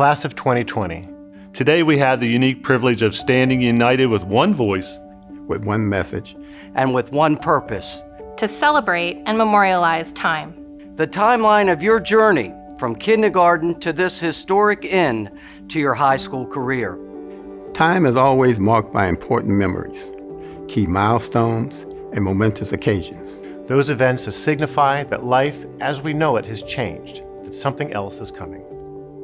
Class of 2020. Today we have the unique privilege of standing united with one voice, with one message, and with one purpose. To celebrate and memorialize time. The timeline of your journey from kindergarten to this historic end to your high school career. Time is always marked by important memories, key milestones, and momentous occasions. Those events signify that life as we know it has changed, that something else is coming.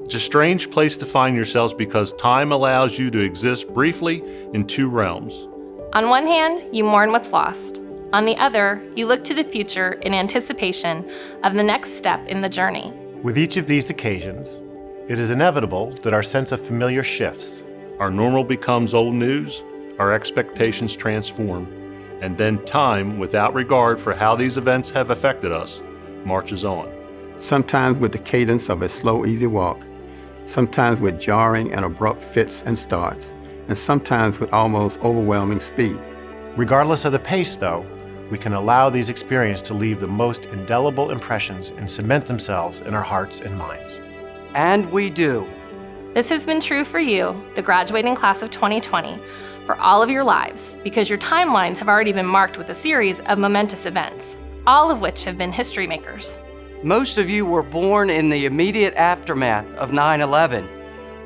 It's a strange place to find yourselves because time allows you to exist briefly in two realms. On one hand, you mourn what's lost. On the other, you look to the future in anticipation of the next step in the journey. With each of these occasions, it is inevitable that our sense of familiar shifts. Our normal becomes old news, our expectations transform, and then time, without regard for how these events have affected us, marches on. Sometimes with the cadence of a slow, easy walk, sometimes with jarring and abrupt fits and starts, and sometimes with almost overwhelming speed. Regardless of the pace, though, we can allow these experiences to leave the most indelible impressions and cement themselves in our hearts and minds. And we do. This has been true for you, the graduating class of 2020, for all of your lives, because your timelines have already been marked with a series of momentous events, all of which have been history makers. Most of you were born in the immediate aftermath of 9/11,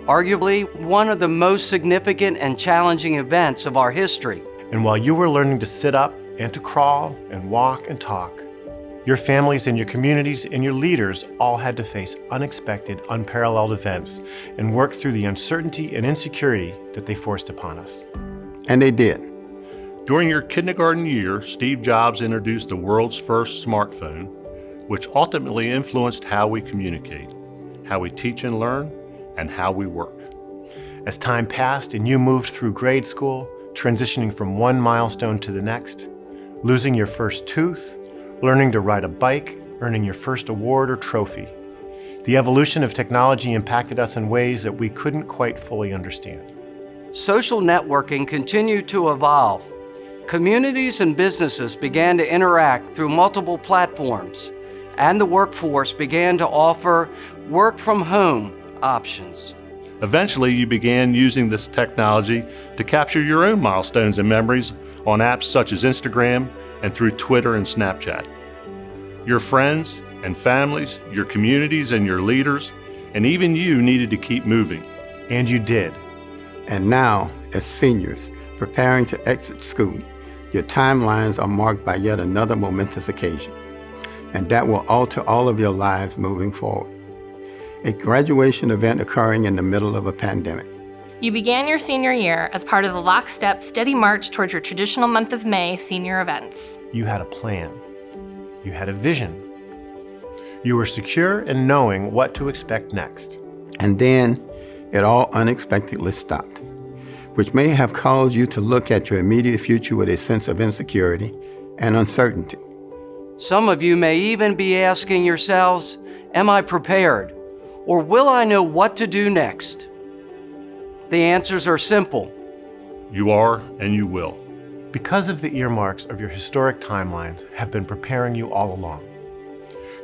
arguably one of the most significant and challenging events of our history. And while you were learning to sit up and to crawl and walk and talk, your families and your communities and your leaders all had to face unexpected, unparalleled events and work through the uncertainty and insecurity that they forced upon us. And they did. During your kindergarten year, Steve Jobs introduced the world's first smartphone, which ultimately influenced how we communicate, how we teach and learn, and how we work. As time passed and you moved through grade school, transitioning from one milestone to the next, losing your first tooth, learning to ride a bike, earning your first award or trophy, the evolution of technology impacted us in ways that we couldn't quite fully understand. Social networking continued to evolve. Communities and businesses began to interact through multiple platforms, and the workforce began to offer work-from-home options. Eventually, you began using this technology to capture your own milestones and memories on apps such as Instagram and through Twitter and Snapchat. Your friends and families, your communities and your leaders, and even you needed to keep moving. And you did. And now, as seniors preparing to exit school, your timelines are marked by yet another momentous occasion, and that will alter all of your lives moving forward. A graduation event occurring in the middle of a pandemic. You began your senior year as part of the lockstep, steady march towards your traditional month of May senior events. You had a plan. You had a vision. You were secure in knowing what to expect next. And then it all unexpectedly stopped, which may have caused you to look at your immediate future with a sense of insecurity and uncertainty. Some of you may even be asking yourselves, am I prepared? Or will I know what to do next? The answers are simple. You are and you will. Because of the earmarks of your historic timelines have been preparing you all along.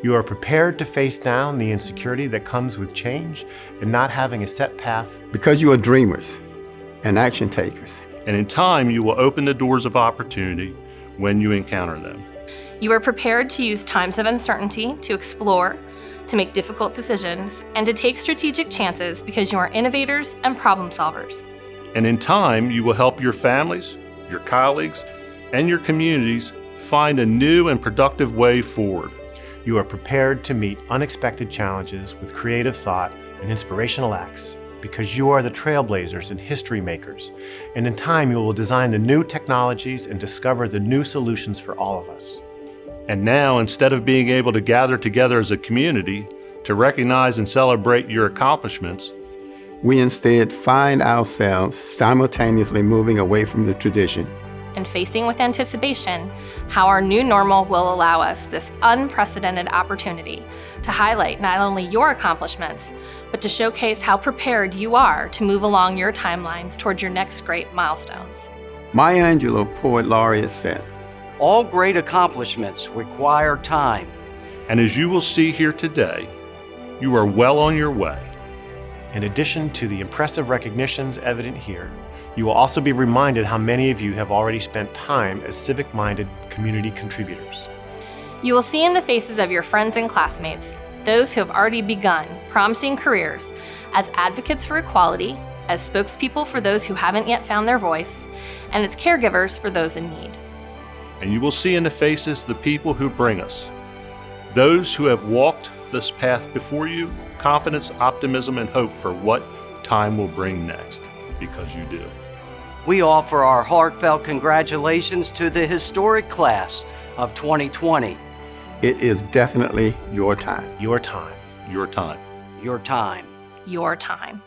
You are prepared to face down the insecurity that comes with change and not having a set path. Because you are dreamers and action takers. And in time, you will open the doors of opportunity when you encounter them. You are prepared to use times of uncertainty to explore, to make difficult decisions, and to take strategic chances because you are innovators and problem solvers. And in time, you will help your families, your colleagues, and your communities find a new and productive way forward. You are prepared to meet unexpected challenges with creative thought and inspirational acts because you are the trailblazers and history makers. And in time, you will design the new technologies and discover the new solutions for all of us. And now, instead of being able to gather together as a community to recognize and celebrate your accomplishments, we instead find ourselves simultaneously moving away from the tradition and facing with anticipation how our new normal will allow us this unprecedented opportunity to highlight not only your accomplishments, but to showcase how prepared you are to move along your timelines towards your next great milestones. Maya Angelou, poet laureate, said, All great accomplishments require time. And as you will see here today, you are well on your way. In addition to the impressive recognitions evident here, you will also be reminded how many of you have already spent time as civic-minded community contributors. You will see in the faces of your friends and classmates those who have already begun promising careers as advocates for equality, as spokespeople for those who haven't yet found their voice, and as caregivers for those in need. And you will see in the faces the people who bring us, those who have walked this path before you, confidence, optimism, and hope for what time will bring next, because you do. We offer our heartfelt congratulations to the historic class of 2020. It is definitely your time. Your time. Your time. Your time. Your time.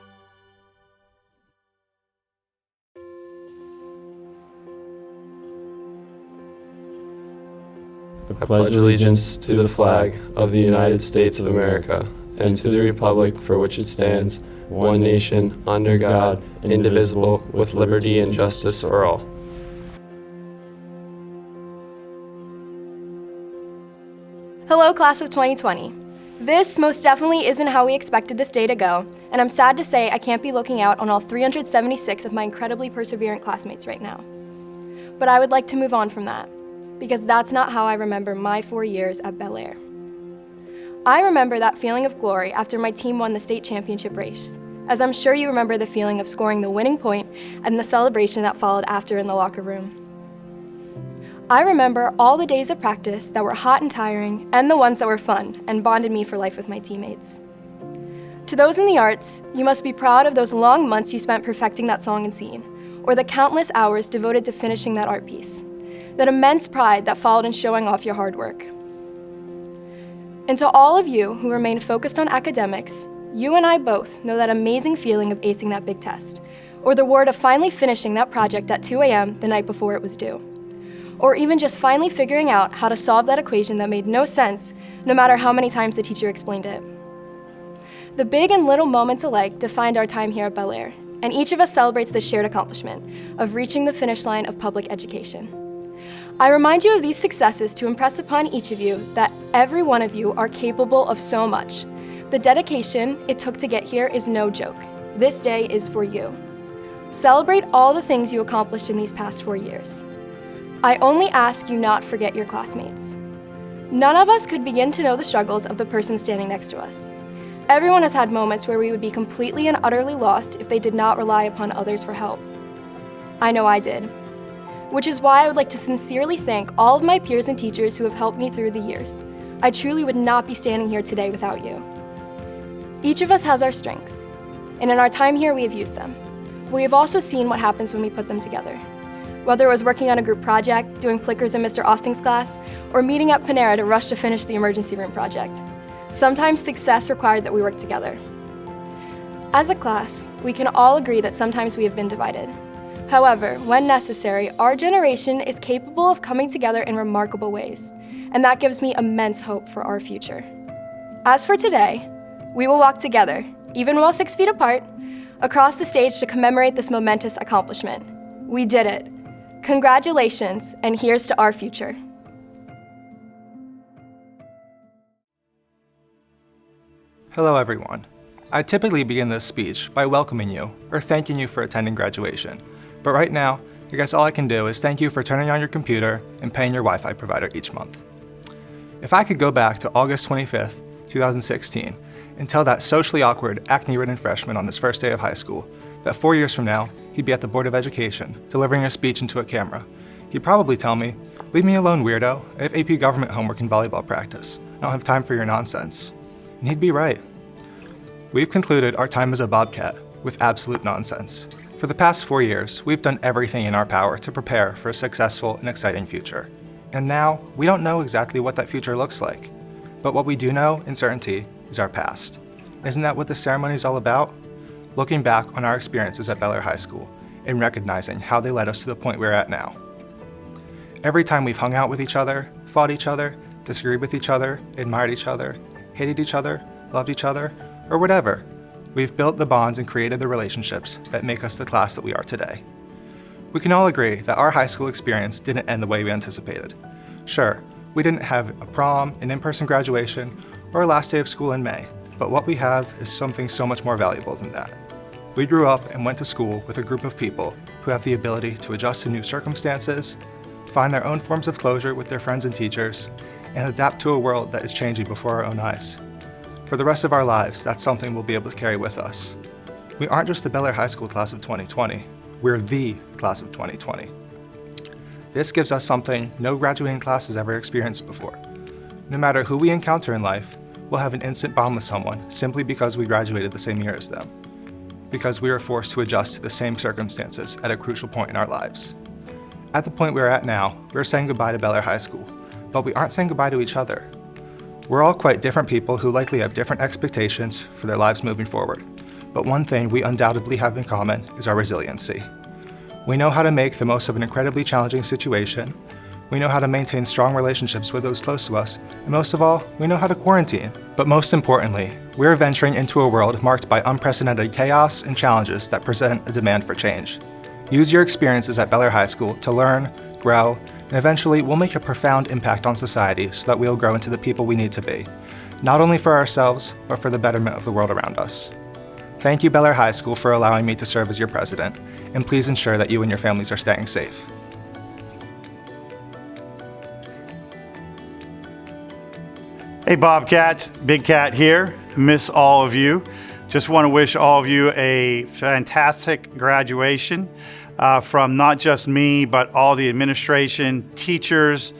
I pledge allegiance to the flag of the United States of America and to the republic for which it stands, one nation, under God, indivisible, with liberty and justice for all. Hello, class of 2020. This most definitely isn't how we expected this day to go, and I'm sad to say I can't be looking out on all 376 of my incredibly perseverant classmates right now. But I would like to move on from that, because that's not how I remember my 4 years at Bel Air. I remember that feeling of glory after my team won the state championship race, as I'm sure you remember the feeling of scoring the winning point and the celebration that followed after in the locker room. I remember all the days of practice that were hot and tiring, and the ones that were fun and bonded me for life with my teammates. To those in the arts, you must be proud of those long months you spent perfecting that song and scene, or the countless hours devoted to finishing that art piece, that immense pride that followed in showing off your hard work. And to all of you who remain focused on academics, you and I both know that amazing feeling of acing that big test, or the word of finally finishing that project at 2 a.m. the night before it was due. Or even just finally figuring out how to solve that equation that made no sense, no matter how many times the teacher explained it. The big and little moments alike defined our time here at Bel Air, and each of us celebrates the shared accomplishment of reaching the finish line of public education. I remind you of these successes to impress upon each of you that every one of you are capable of so much. The dedication it took to get here is no joke. This day is for you. Celebrate all the things you accomplished in these past 4 years. I only ask you not forget your classmates. None of us could begin to know the struggles of the person standing next to us. Everyone has had moments where we would be completely and utterly lost if they did not rely upon others for help. I know I did. Which is why I would like to sincerely thank all of my peers and teachers who have helped me through the years. I truly would not be standing here today without you. Each of us has our strengths, and in our time here we have used them. But we have also seen what happens when we put them together. Whether it was working on a group project, doing plickers in Mr. Austin's class, or meeting at Panera to rush to finish the emergency room project. Sometimes success required that we work together. As a class, we can all agree that sometimes we have been divided. However, when necessary, our generation is capable of coming together in remarkable ways, and that gives me immense hope for our future. As for today, we will walk together, even while 6 feet apart, across the stage to commemorate this momentous accomplishment. We did it. Congratulations, and here's to our future. Hello everyone. I typically begin this speech by welcoming you or thanking you for attending graduation. But right now, I guess all I can do is thank you for turning on your computer and paying your Wi-Fi provider each month. If I could go back to August 25th, 2016, and tell that socially awkward, acne-ridden freshman on his first day of high school that 4 years from now, he'd be at the Board of Education, delivering a speech into a camera, he'd probably tell me, "Leave me alone, weirdo. I have AP government homework and volleyball practice. I don't have time for your nonsense." And he'd be right. We've concluded our time as a bobcat with absolute nonsense. For the past 4 years, we've done everything in our power to prepare for a successful and exciting future. And now, we don't know exactly what that future looks like. But what we do know in certainty is our past. Isn't that what this ceremony is all about? Looking back on our experiences at Bel Air High School and recognizing how they led us to the point we're at now. Every time we've hung out with each other, fought each other, disagreed with each other, admired each other, hated each other, loved each other, or whatever, we've built the bonds and created the relationships that make us the class that we are today. We can all agree that our high school experience didn't end the way we anticipated. Sure, we didn't have a prom, an in-person graduation, or a last day of school in May, But what we have is something so much more valuable than that. We grew up and went to school with a group of people who have the ability to adjust to new circumstances, find their own forms of closure with their friends and teachers, and adapt to a world that is changing before our own eyes. For the rest of our lives, that's something we'll be able to carry with us. We aren't just the Bel Air High School class of 2020, we're the class of 2020. This gives us something no graduating class has ever experienced before. No matter who we encounter in life, we'll have an instant bond with someone simply because we graduated the same year as them, because we were forced to adjust to the same circumstances at a crucial point in our lives. At the point we're at now, we're saying goodbye to Bel Air High School, but we aren't saying goodbye to each other. We're all quite different people who likely have different expectations for their lives moving forward, but one thing we undoubtedly have in common is our resiliency. We know how to make the most of an incredibly challenging situation. We know how to maintain strong relationships with those close to us, and most of all, we know how to quarantine. But most importantly, we're venturing into a world marked by unprecedented chaos and challenges that present a demand for change. Use your experiences at Bel Air High School to learn, grow, and eventually we'll make a profound impact on society so that we'll grow into the people we need to be, not only for ourselves, but for the betterment of the world around us. Thank you, Bel Air High School, for allowing me to serve as your president, and please ensure that you and your families are staying safe. Hey Bobcats, Big Cat here. Miss all of you. Just want to wish all of you a fantastic graduation from not just me, but all the administration, teachers,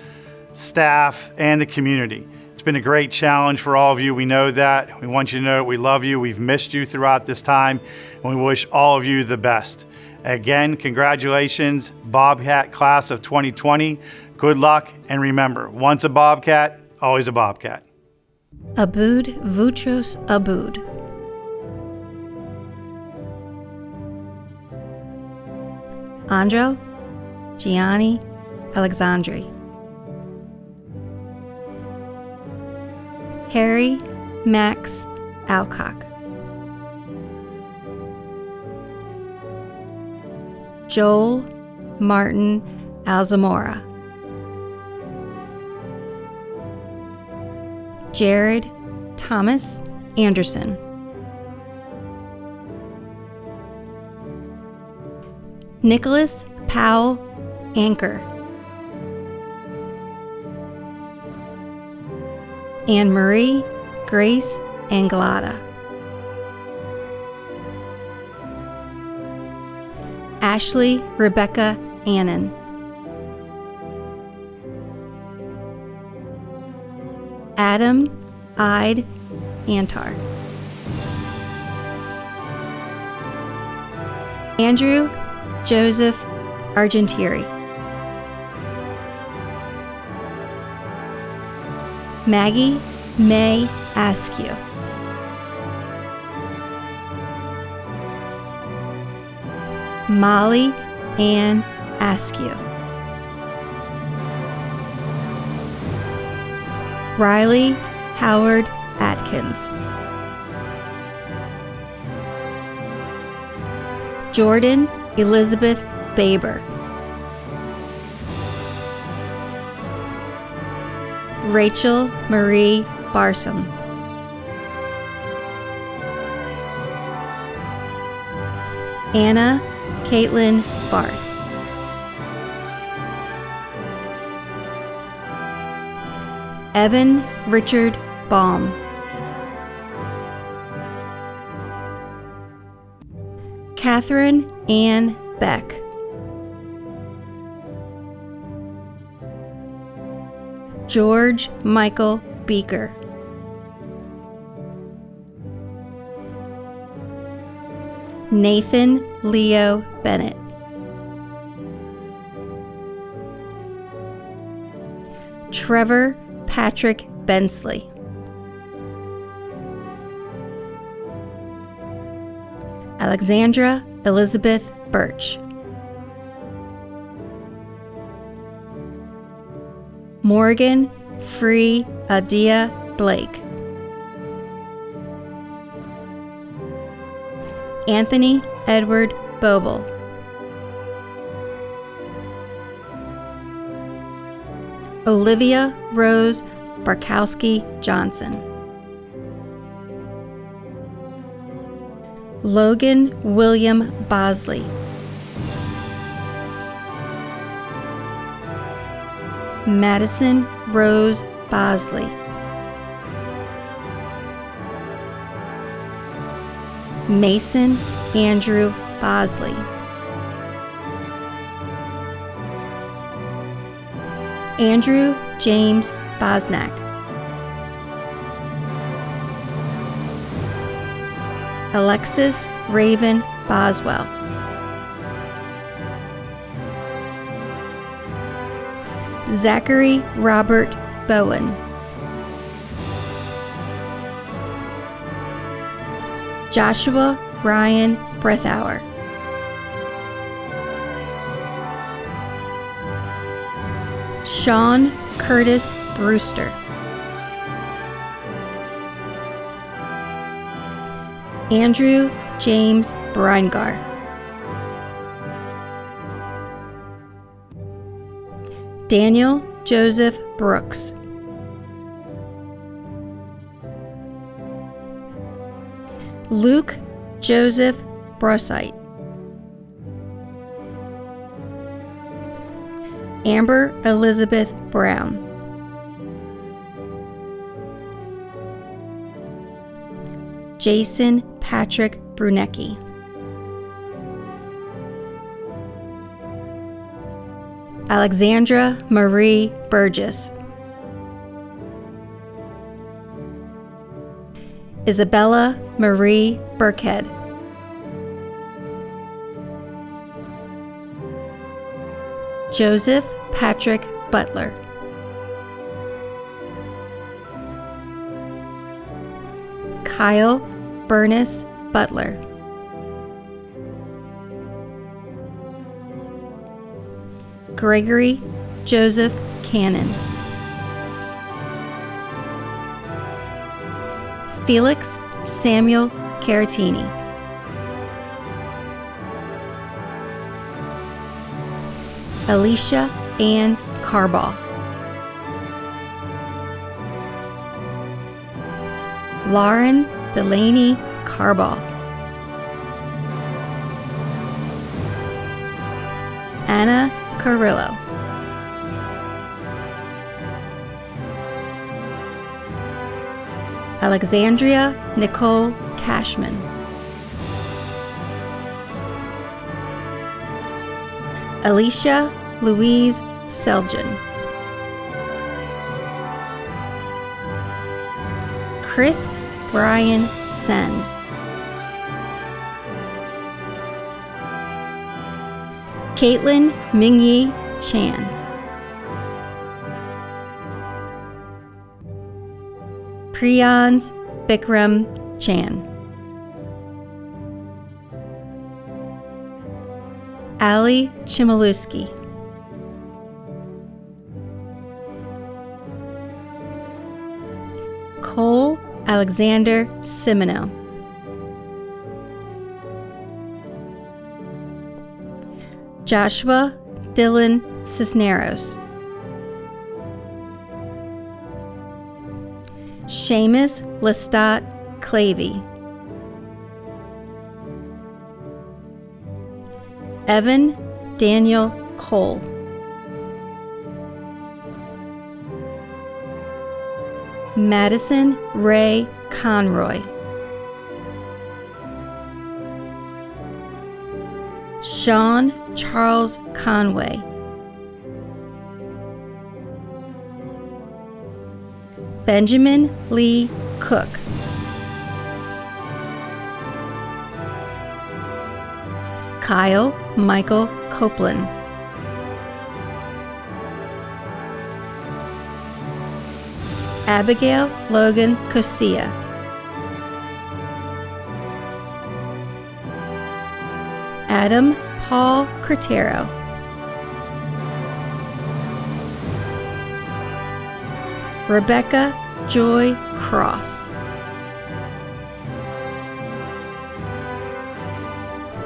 staff, and the community. It's been a great challenge for all of you. We know that. We want you to know that we love you. We've missed you throughout this time, and we wish all of you the best. Again, congratulations, Bobcat class of 2020. Good luck, and remember, once a Bobcat, always a Bobcat. Abud Vutros Abud. Andrel Gianni Alexandri. Harry Max Alcock. Joel Martin Alzamora. Jared Thomas Anderson. Nicholas Powell Anchor. Anne Marie Grace Anglada. Ashley Rebecca Annan. Adam Ide Antar. Andrew Joseph Argentieri. Maggie May Askew. Molly Ann Askew. Riley Howard Atkins. Jordan Elizabeth Baber. Rachel Marie Barsom. Anna Caitlin Barth. Evan Richard Baum. Catherine Ann Beck. George Michael Beaker. Nathan Leo Bennett. Trevor Patrick Bensley. Alexandra Elizabeth Birch. Morgan Free Adia Blake. Anthony Edward Boble. Olivia Rose Barkowski Johnson. Logan William Bosley, Madison Rose Bosley, Mason Andrew Bosley, Andrew James Bosnack, Alexis Raven Boswell, Zachary Robert Bowen, Joshua Ryan Brethauer, Sean Curtis Brewster, Andrew James Breingar, Daniel Joseph Brooks, Luke Joseph Brosite, Amber Elizabeth Brown, Jason Patrick Brunecki, Alexandra Marie Burgess, Isabella Marie Burkhead, Joseph Patrick Butler, Kyle Bernice Butler, Gregory Joseph Cannon, Felix Samuel Caratini, Alicia Ann Carbaugh, Lauren Delaney Carbaugh, Anna Carrillo, Alexandria Nicole Cashman, Alicia Louise Seljan, Chris Brian Sen, Caitlin Mingyi Chan, Priyans Bikram Chan, Ali Chmielewski, Cole Alexander Simino, Joshua Dylan Cisneros, Seamus Lestat Clavey, Evan Daniel Cole, Madison Ray Conroy, Sean Charles Conway, Benjamin Lee Cook, Kyle Michael Copeland, Abigail Logan Cosia, Adam Paul Cretero, Rebecca Joy Cross,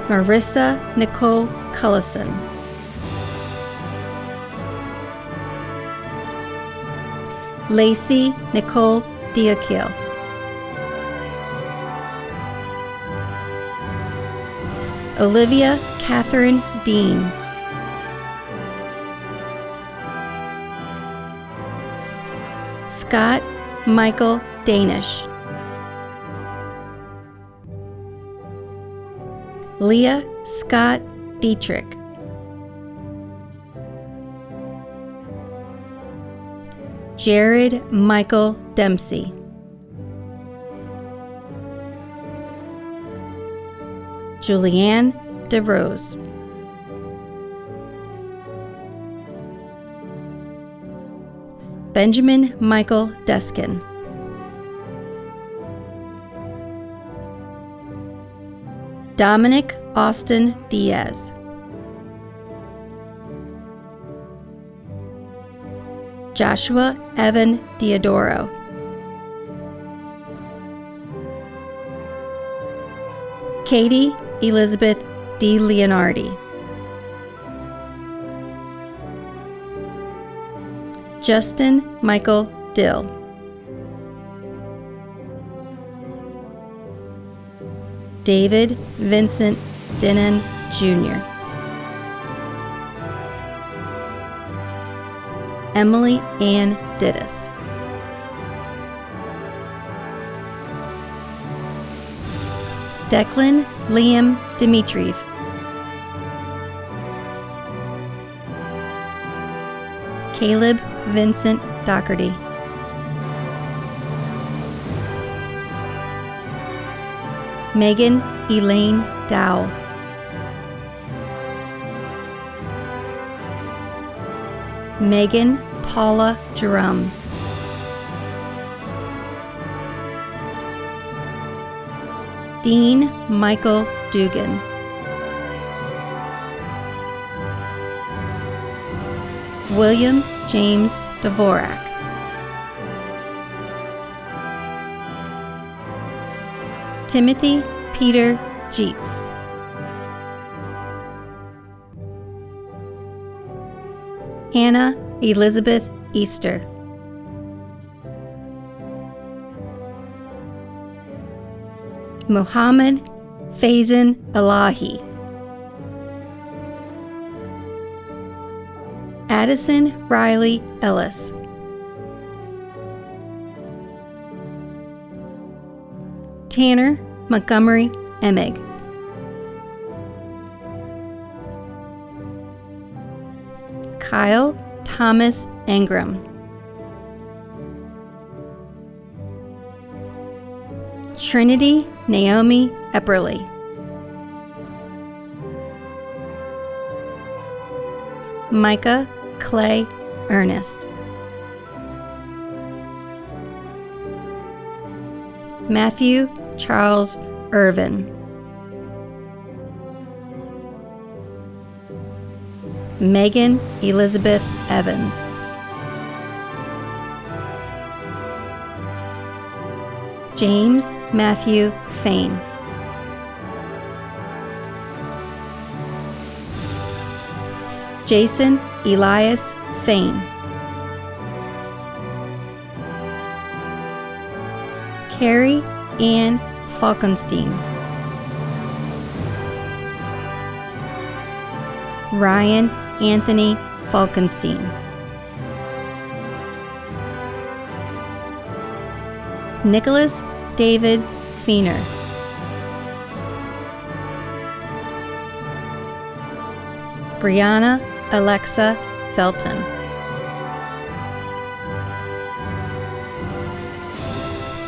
Marissa Nicole Cullison, Lacey Nicole Diakil, Olivia Catherine Dean, Scott Michael Danish, Leah Scott Dietrich, Jared Michael Dempsey, Julianne DeRose, Benjamin Michael Deskin, Dominic Austin Diaz, Joshua Evan Diodoro, Katie Elizabeth D. Leonardi, Justin Michael Dill, David Vincent Denon Jr., Emily Ann Dittis, Declan Liam Dimitriev, Caleb Vincent Doherty, Megan Elaine Dowell, Megan Paula Jerome, Dean Michael Dugan, William James Dvorak, Timothy Peter Jeets, Hannah Elizabeth Easter, Muhammad Faizan Elahi, Addison Riley Ellis, Tanner Montgomery Emig, Kyle Thomas Engram, Trinity Naomi Epperly, Micah Clay Ernest, Matthew Charles Irvin, Megan Elizabeth Evans, James Matthew Fain, Jason Elias Fain, Carrie Ann Falkenstein, Ryan Anthony Falkenstein, Nicholas David Feener, Brianna Alexa Felton,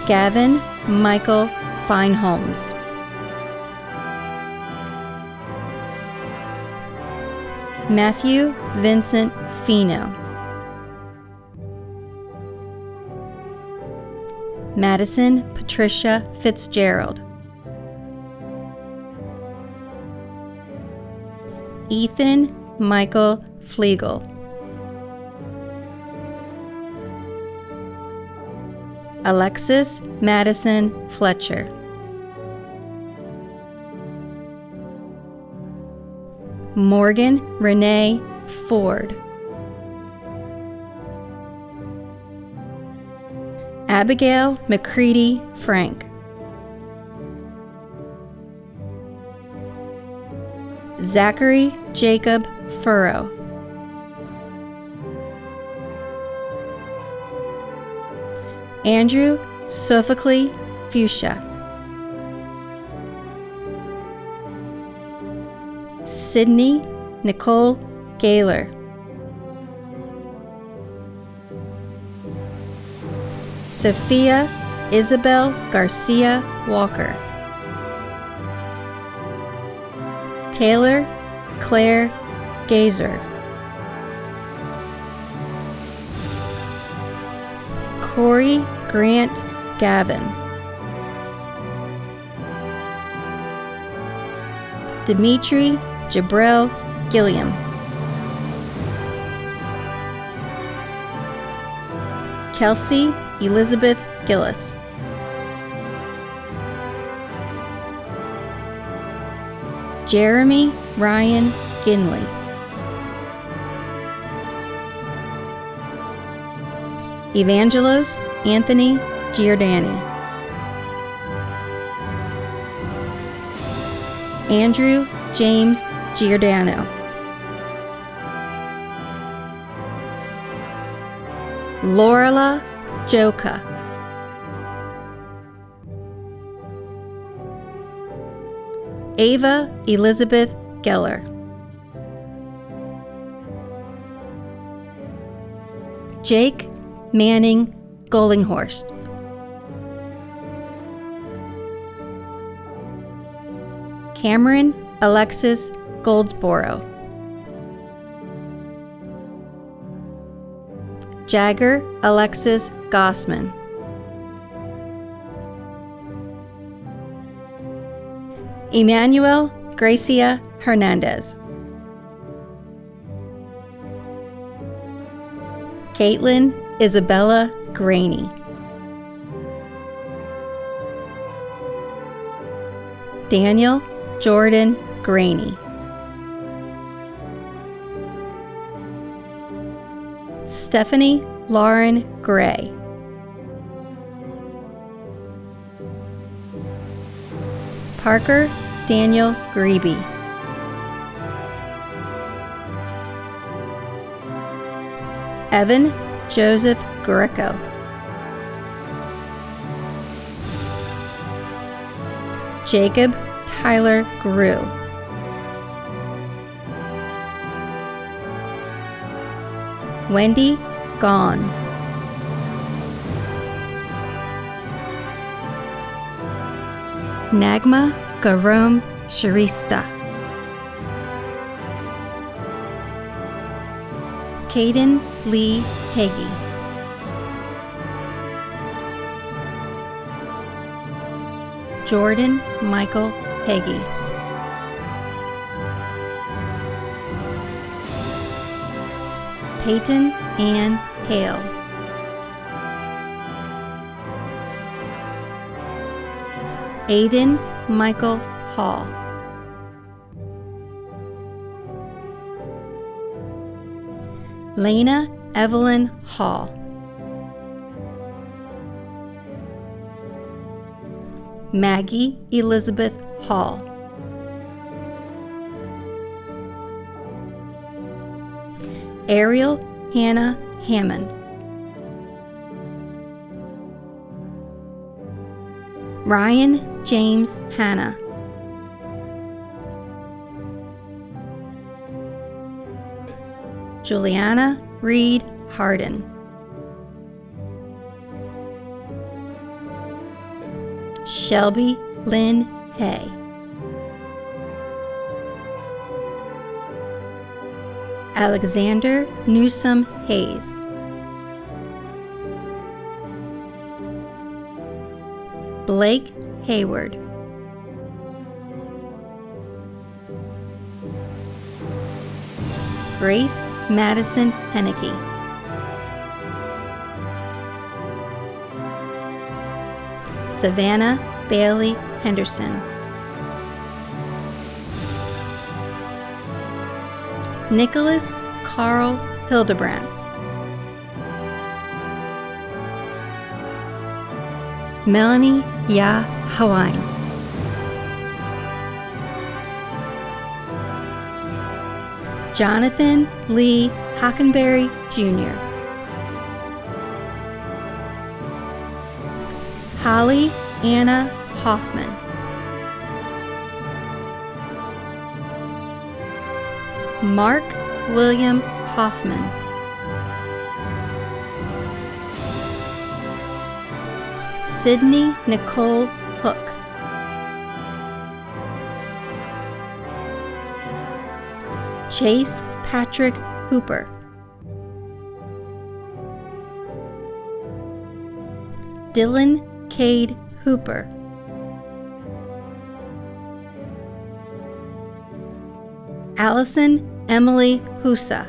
Gavin Michael Feinholmes, Matthew Vincent Fino, Madison Patricia Fitzgerald, Ethan Michael Flegel, Alexis Madison Fletcher, Morgan Renee Ford, Abigail McCready Frank, Zachary Jacob Furrow, Andrew Sophocles Fuchsia, Sydney Nicole Gaylor, Sophia Isabel Garcia Walker, Taylor Claire Gazer, Corey Grant Gavin, Dimitri Jabril Gilliam, Kelsey Elizabeth Gillis, Jeremy Ryan Ginley, Evangelos Anthony Giordani, Andrew James Giordano, Lorela Joka, Ava Elizabeth Geller, Jake Manning Gollinghorst, Cameron Alexis Goldsboro, Jagger Alexis Gossman, Emmanuel Gracia Hernandez, Caitlin Isabella Graney, Daniel Jordan Graney, Stephanie Lauren Gray, Parker Daniel Grebe, Evan Joseph Greco, Jacob Tyler Grew, Wendy Gone, Nagma Garom Sharista, Caden Lee Hagee, Jordan Michael Hagee, Peyton Ann Hale, Aiden Michael Hall, Lena Evelyn Hall, Maggie Elizabeth Hall, Ariel Hannah Hammond, Ryan James Hanna, Juliana Reed Harden, Shelby Lynn Hay, Alexander Newsom Hayes, Blake Hayward, Grace Madison Henneke, Savannah Bailey Henderson, Nicholas Carl Hildebrand, Melanie Ya Hawine, Jonathan Lee Hockenberry, Jr. Holly Anna Hoffman. Mark William Hoffman. Sydney Nicole Hook. Chase Patrick Hooper. Dylan Cade Hooper. Allison Emily Husa.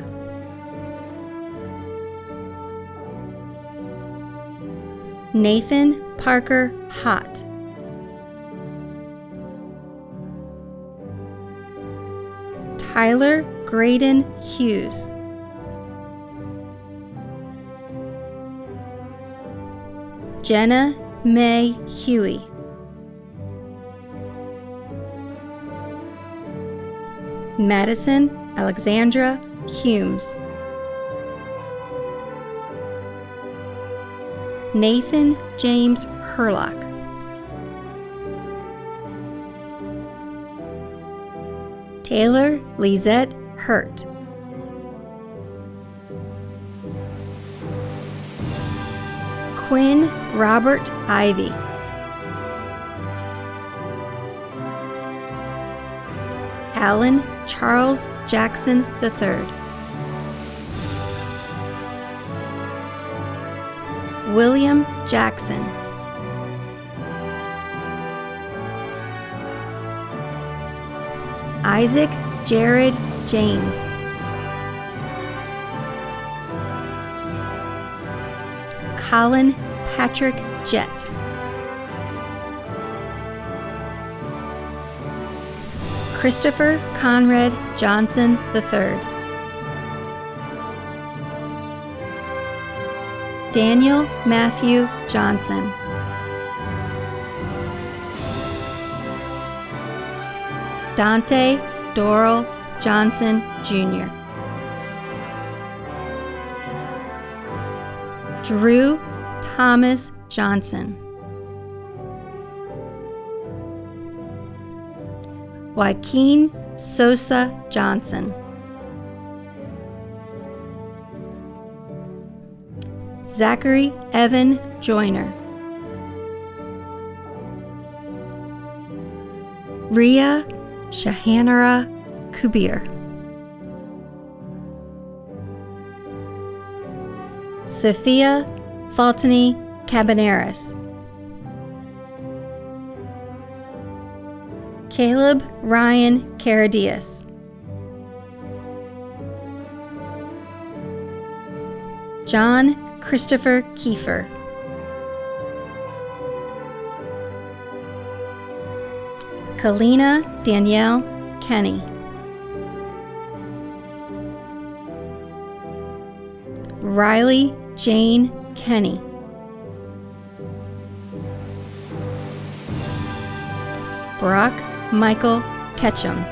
Nathan Parker Hott. Tyler Graydon Hughes. Jenna May Huey. Madison Alexandra Humes. Nathan James Herlock. Taylor Lizette Hurt. Quinn Robert Ivy. Alan Charles Jackson III. William Jackson. Isaac Jared James. Colin Patrick Jett. Christopher Conrad Johnson III. Daniel Matthew Johnson. Dante Doral Johnson Jr. Drew Thomas Johnson. Joaquin Sosa Johnson. Zachary Evan Joyner. Ria Shahanara Kubir. Sophia Faltany Cabaneras. Caleb Ryan Caradias. John Christopher Kiefer. Kalina Danielle Kenny. Riley Jane Kenny. Brock Michael Ketchum.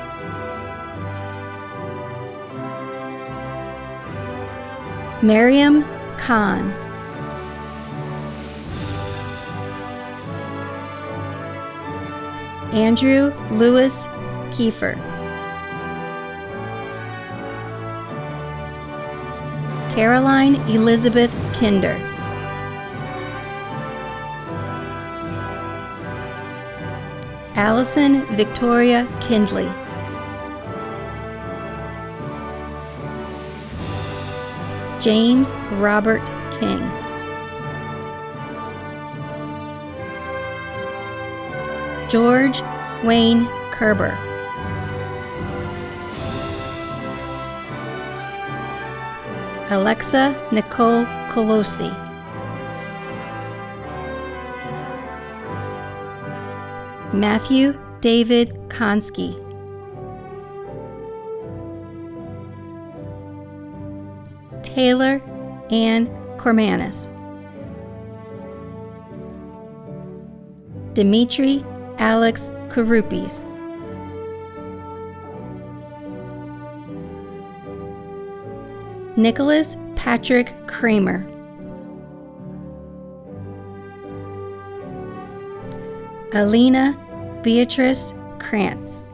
Miriam Khan. Andrew Lewis Kiefer. Caroline Elizabeth Kinder. Allison Victoria Kindley. James Robert King. George Wayne Kerber. Alexa Nicole Colosi. Matthew David Konski. Taylor Ann Cormanis. Dimitri Alex Karupis. Nicholas Patrick Kramer. Alina Beatrice Krantz.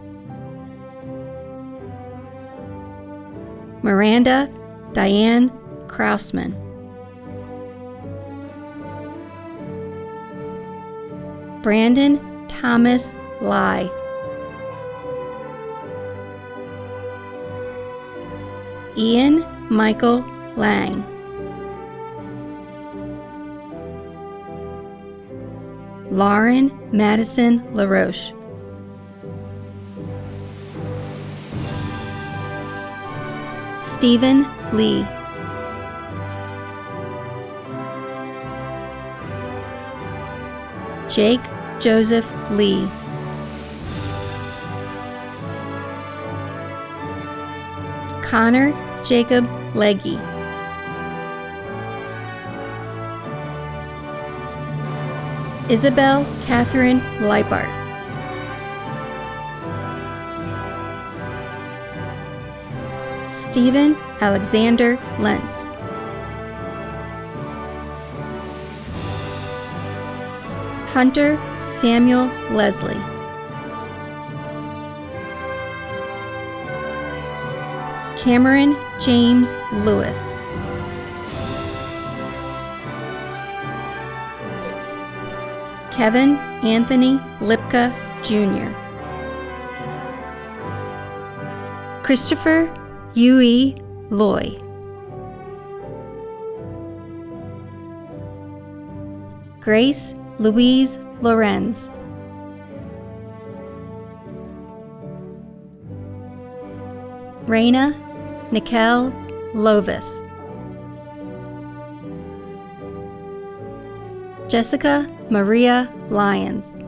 Miranda Diane Krausman. Brandon Thomas Lai. Ian Michael Lang. Lauren Madison LaRoche. Stephen Lee. Jake Joseph Lee. Connor Jacob Legge. Isabel Catherine Leipart. Stephen Alexander Lentz. Hunter Samuel Leslie. Cameron James Lewis. Kevin Anthony Lipka Jr. Christopher Yui Loy. Grace Louise Lorenz. Raina Nikel Lovis. Jessica Maria Lyons.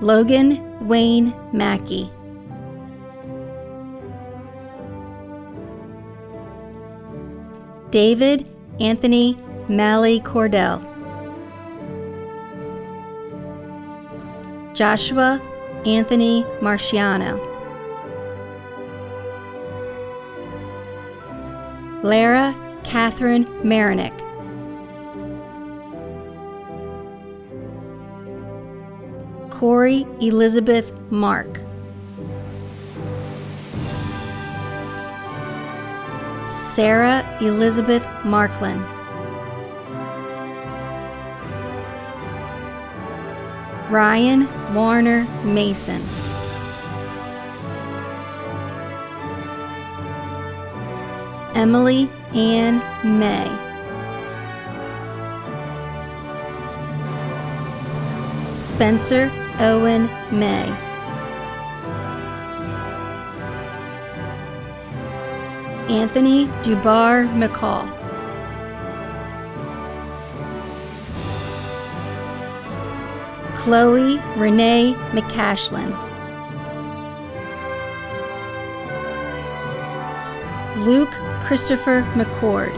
Logan Wayne Mackey. David Anthony Malley Cordell. Joshua Anthony Marciano. Lara Catherine Marinick. Corey Elizabeth Mark. Sarah Elizabeth Markland. Ryan Warner Mason. Emily Ann May. Spencer Owen May. Anthony Dubar McCall. Chloe Renee McCashlin. Luke Christopher McCord.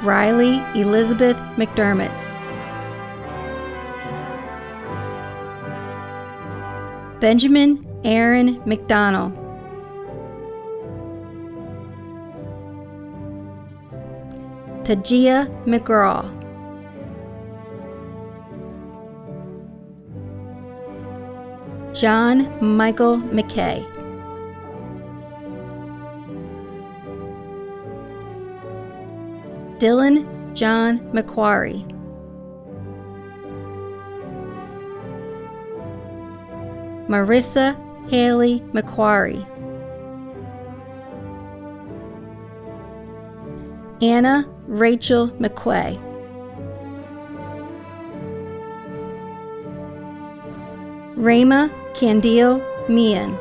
Riley Elizabeth McDermott. Benjamin Aaron McDonald. Tajia McGraw. John Michael McKay. Dylan John McQuarrie. Marissa Haley McQuarrie. Anna Rachel McQuay. Rama Candile Mian.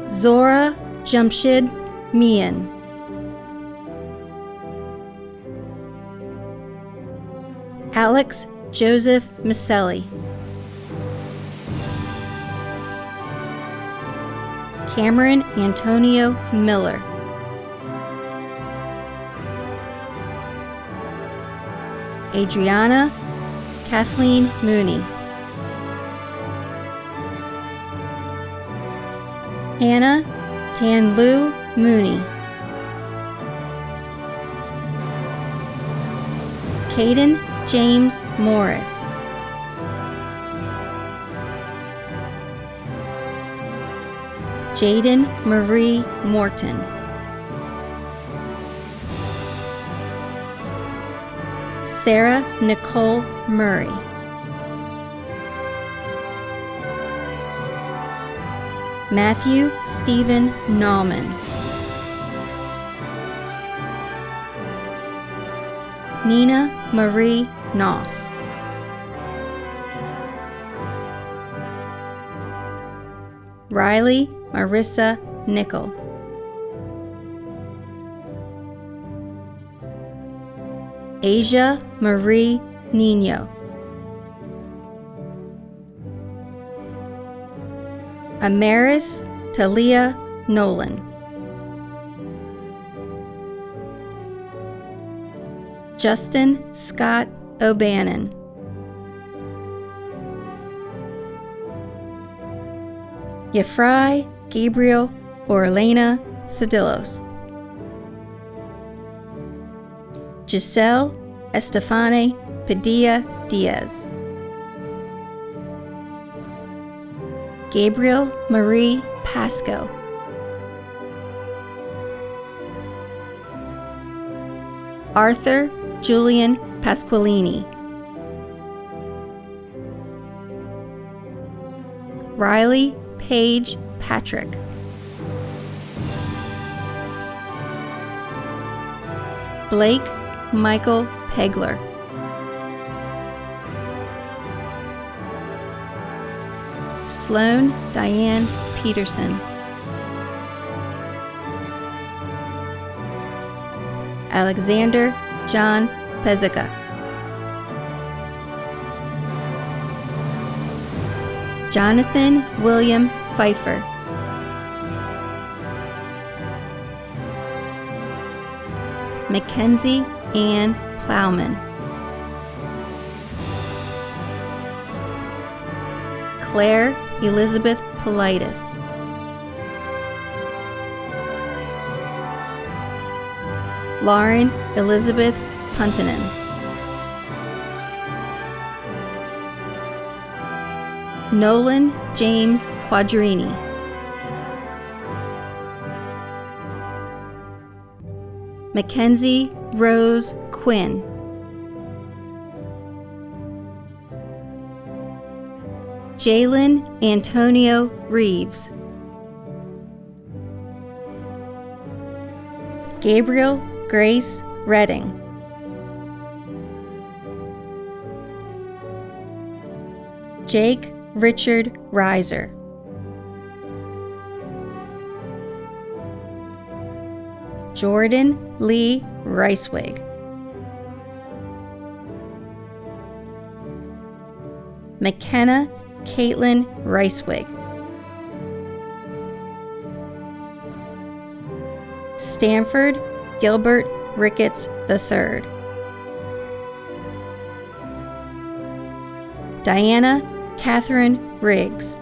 Zora Jamshid Mian. Alex Joseph Maselli. Cameron Antonio Miller. Adriana Kathleen Mooney, Hannah Tan-Lu Mooney, Caden James Morris, Jaden Marie Morton, Sarah Nicole Murray, Matthew Stephen Nauman, Nina Marie Noss, Riley Marissa Nickel, Asia Marie Nino, Amaris Talia Nolan, Justin Scott O'Bannon, Yefrai Gabriel Orlena Sedillos, Giselle Estefane Padilla Diaz, Gabriel Marie Pasco, Arthur Julian Pasqualini, Riley Paige Patrick, Blake Michael Pegler, Sloan Diane Peterson, Alexander John Pezica, Jonathan William Pfeiffer, Mackenzie Ann Plowman, Claire Elizabeth Politis, Lauren Elizabeth Puntanen, Nolan James Quadrini, Mackenzie Rose Quinn, Jalen Antonio Reeves, Gabriel Grace Redding, Jake Richard Reiser, Jordan Lee Ricewig, McKenna Caitlin Ricewig, Stanford Gilbert Ricketts III, Diana Catherine Riggs,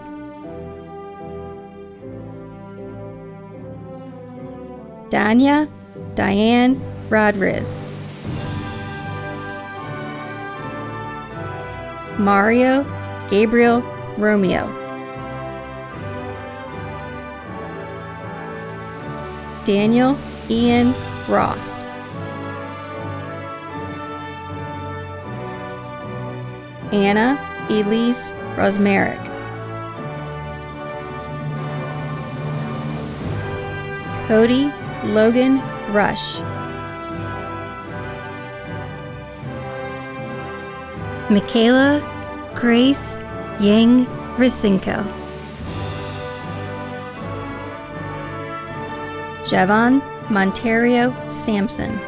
Danya Diane Rodriguez, Mario Gabriel Romeo, Daniel Ian Ross, Anna Elise Rosmerick, Cody Logan Rush, Michaela Grace Yang Risinko, Javon Monterio Sampson,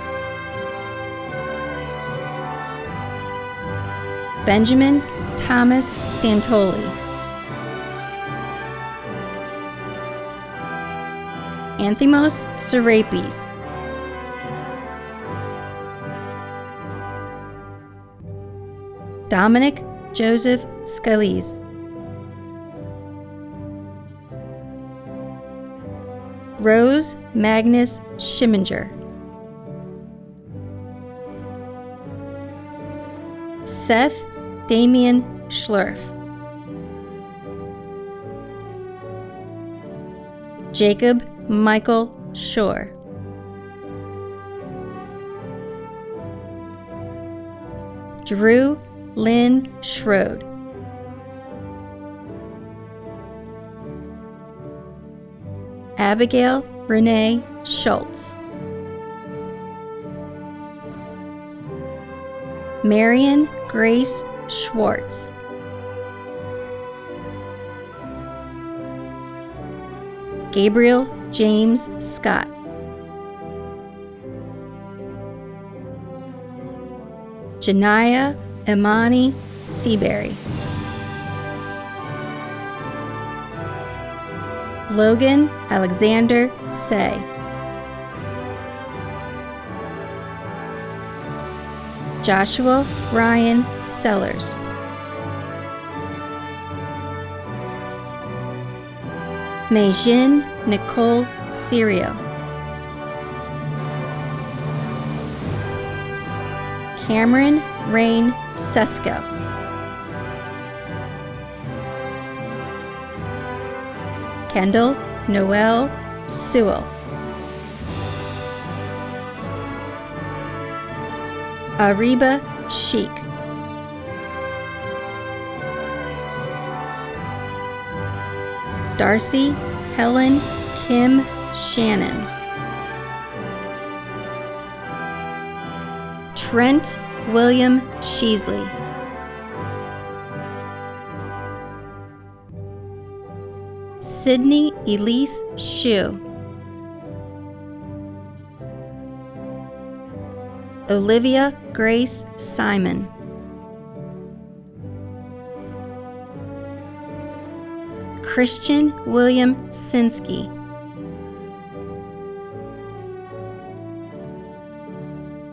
Benjamin Thomas Santoli, Anthimos Serapis, Dominic Joseph Scalise, Rose Magnus Schimminger, Seth Damian Schlurf, Jacob Michael Shore, Drew Lynn Schroed, Abigail Renee Schultz, Marion Grace Schwartz, Gabriel James Scott, Janiyah Imani Seabury, Logan Alexander Say, Joshua Ryan Sellers, Meijin Nicole Serio, Cameron Rain Sesko, Kendall Noel Sewell, Ariba Sheik, Darcy Helen Kim Shannon, Trent William Sheasley, Sydney Elise Shue, Olivia Grace Simon, Christian William Sinsky,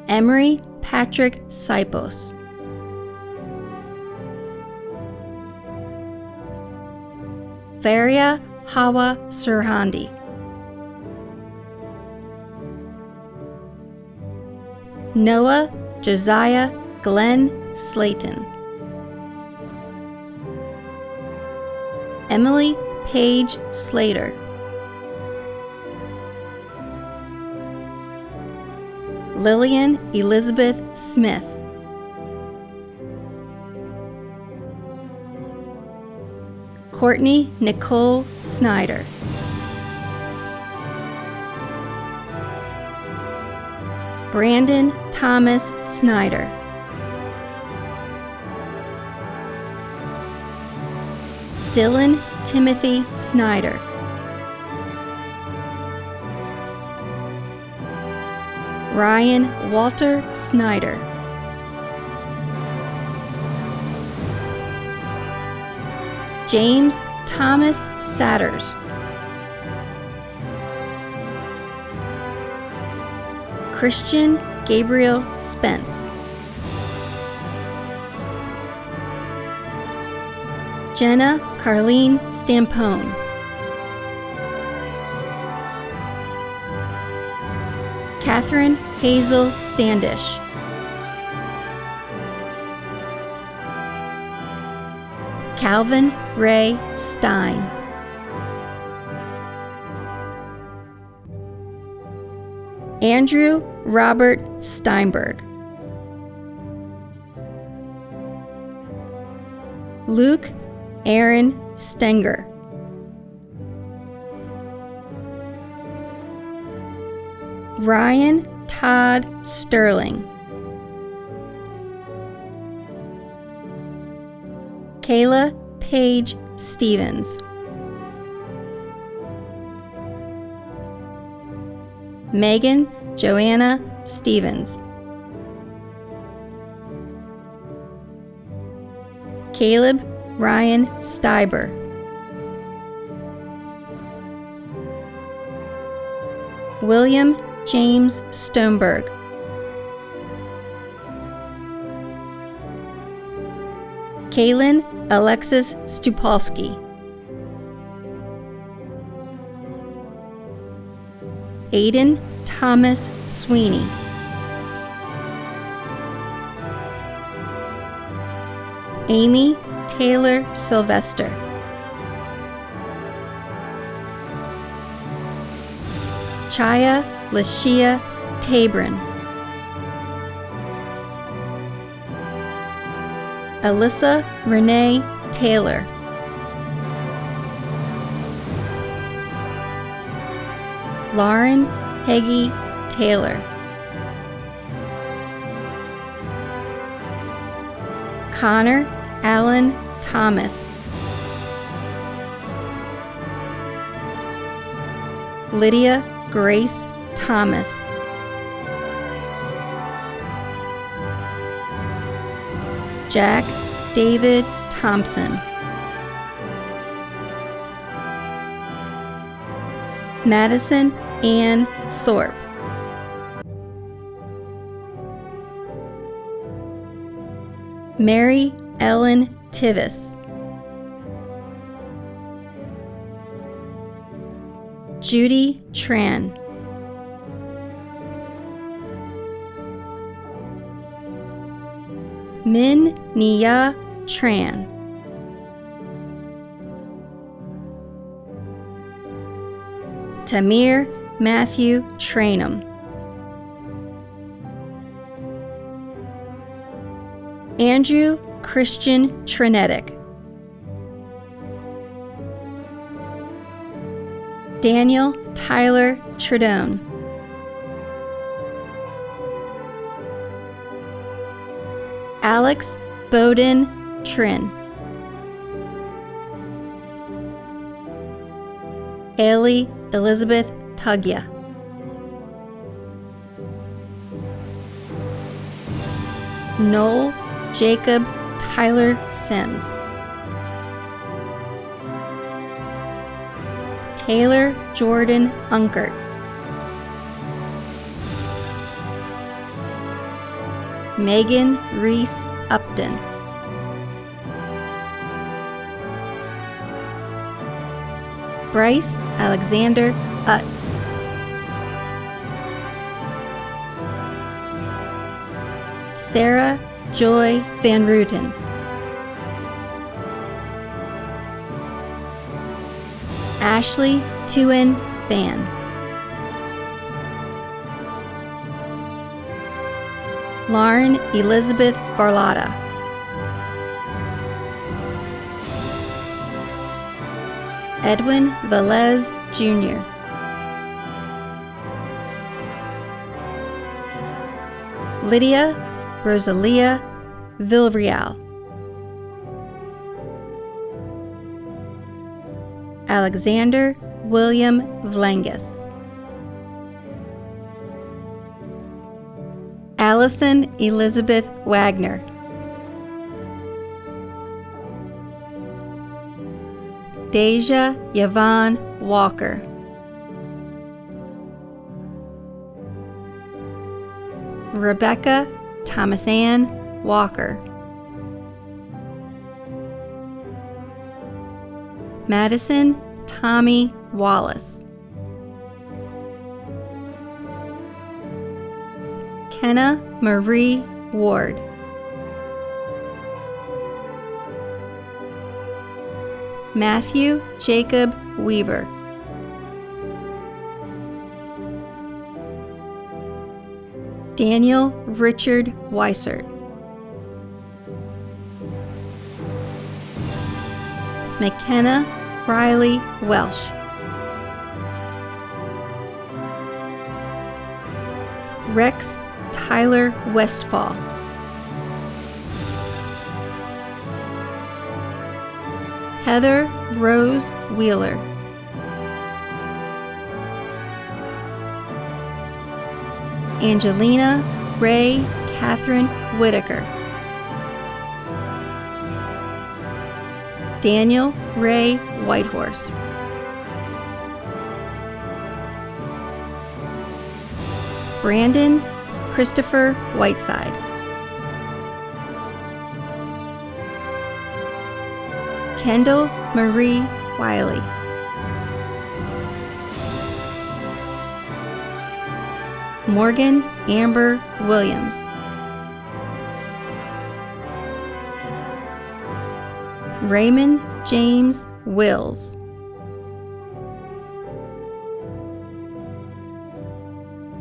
Emery Patrick Sipos, Varia Hawa Surhandi, Noah Josiah Glenn Slayton, Emily Paige Slater, Lillian Elizabeth Smith, Courtney Nicole Snyder, Brandon Thomas Snyder, Dylan Timothy Snyder, Ryan Walter Snyder, James Thomas Satters, Christian Gabriel Spence, Jenna Carlene Stampone, Catherine Hazel Standish, Calvin Ray Stein, Andrew Robert Steinberg, Luke Aaron Stenger, Ryan Todd Sterling, Kayla Paige Stevens, Megan Joanna Stevens, Caleb Ryan Steiber, William James Stoneberg, Kaylin Alexis Stupolsky. Aiden Thomas Sweeney. Amy Taylor Sylvester. Chaya Lashia Tabron. Alyssa Renee Taylor. Lauren Heggie Taylor. Connor Allen Thomas. Lydia Grace Thomas. Jack David Thompson. Madison Ann Thorpe. Mary Ellen Tivis. Judy Tran. Min Nia Tran. Tamir Matthew Trainum. Andrew Christian Trenetic. Daniel Tyler Tredone. Alex Bowden Trin. Haley Elizabeth Tugya. Noel Jacob Tyler Sims. Taylor Jordan Unkert. Megan Reese Upton. Bryce Alexander Utz. Sarah Joy Van Ruten. Ashley Tuen Ban. Lauren Elizabeth Barlotta. Edwin Velez Jr. Lydia Rosalia Villarreal. Alexander William Vlangus. Allison Elizabeth Wagner. Deja Yvonne Walker. Rebecca Thomasann Walker. Madison Tommy Wallace. Kenna Marie Ward. Matthew Jacob Weaver. Daniel Richard Weissert. McKenna Riley Welsh. Rex Tyler Westfall. Heather Rose Wheeler. Angelina Ray Catherine Whitaker. Daniel Ray Whitehorse. Brandon Christopher Whiteside. Kendall Marie Wiley. Morgan Amber Williams. Raymond James Wills.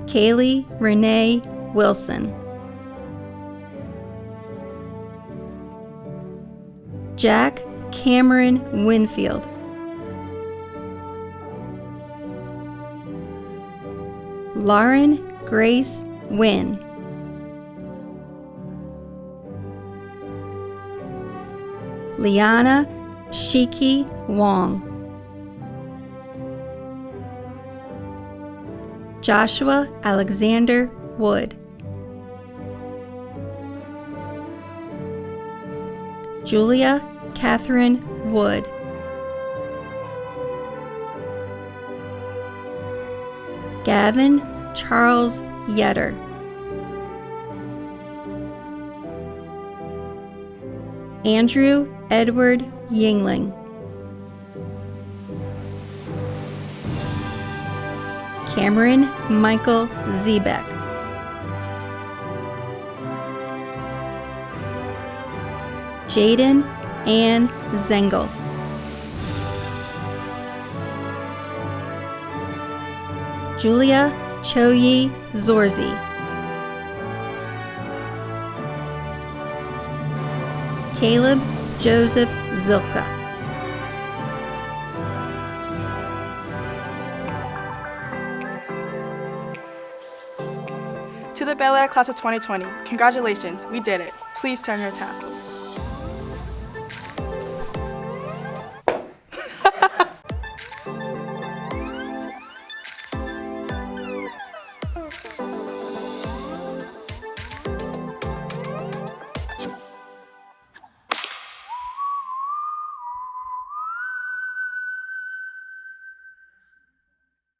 Kaylee Renee Wilson. Jack Cameron Winfield. Lauren Grace Wynn. Liana Shiki Wong. Joshua Alexander Wood. Julia Catherine Wood. Gavin Charles Yetter. Andrew Edward Yingling. Cameron Michael Ziebeck. Jaden Ann Zengel. Julia Choyi Zorzi. Caleb Joseph Zilka. To the Bel Air class of 2020, congratulations, we did it. Please turn your tassels.